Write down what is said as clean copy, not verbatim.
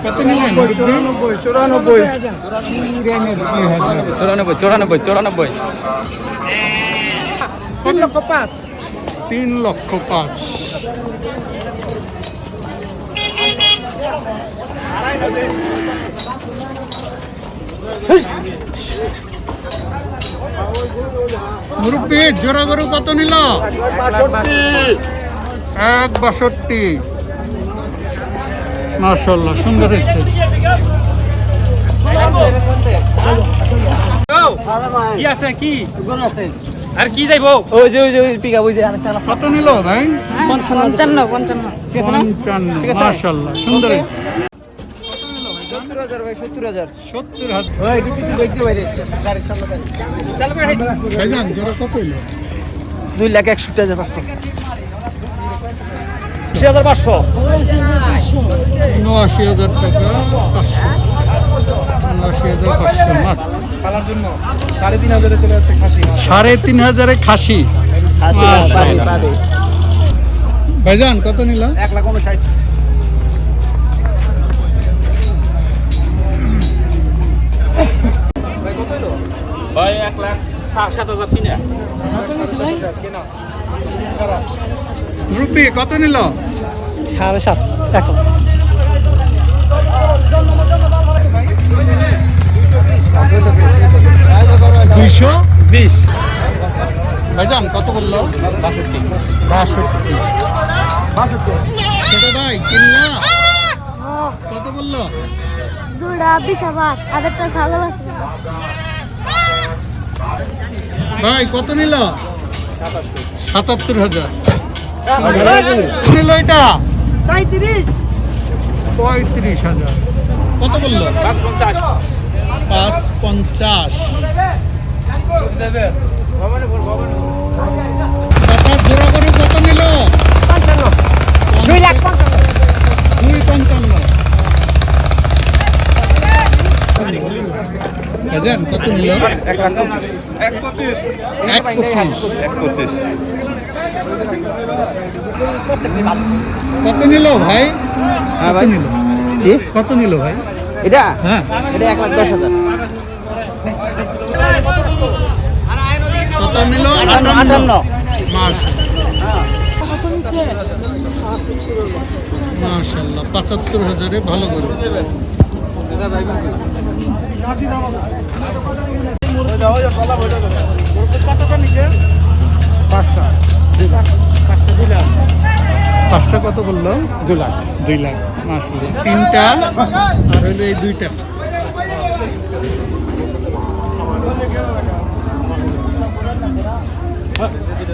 কত নিলেন? 94 94 3 লক্ষ 5। 3 লক্ষ 5। মুরব্বী জোড়া গরু কত নিল? 162। মাশাআল্লাহ, সুন্দর হয়েছে। কি আছে কি গরু আছে আর কি যাইবো? ওই যে পিকা ওই যে কত নিল ভাই? 55 মাশাআল্লাহ, সুন্দর হয়েছে। 70000 ভাই 70000। 70,000। ভাই একটু কিছু দেখতে বাইরে গাড়ির সামনে গাড়ি চালু করে ভাইজান জোড়া কত হইলো? 2,61,500। 6500 79,000 টাকা। 79,500 মাছ। পালার জন্য 3,500 চলে যাচ্ছে খাসি। 3,500 খাসি। মাশাআল্লাহ। ভাইজান কত নিল? 1,59,000। ভাই কত হলো? ভাই 1,07,000 কিনা কেনা ছাড়া মুরব্বী কত নিল? 7.5 এখন 220। ভাইজান কত বললো? 62। ছোট ভাই কিনলা? কত বললো? দুটা 20,000 আরেকটা ভালো আছে। ভাই কত নিল? 77,000। নিল এটা 35,000। কত বললো? 550 550। টাকা জোড়া করে কত নিল? 2,55,000। ভাইজান কত নিল? 1,25,000। 1,25,000। কত নিল ভাই? হ্যাঁ কত ভাই। নিল? কি কত নিল ভাই? এটা হ্যাঁ, এটা 1,10,000। কত নিল? 58। মাশাআল্লাহ, 75,000-এ ভালো করে। পাঁচটা কত বললো? 2 লাখ। 2 লাখ। মাশাআল্লাহ, 3টা আর হইলো এই 2টা।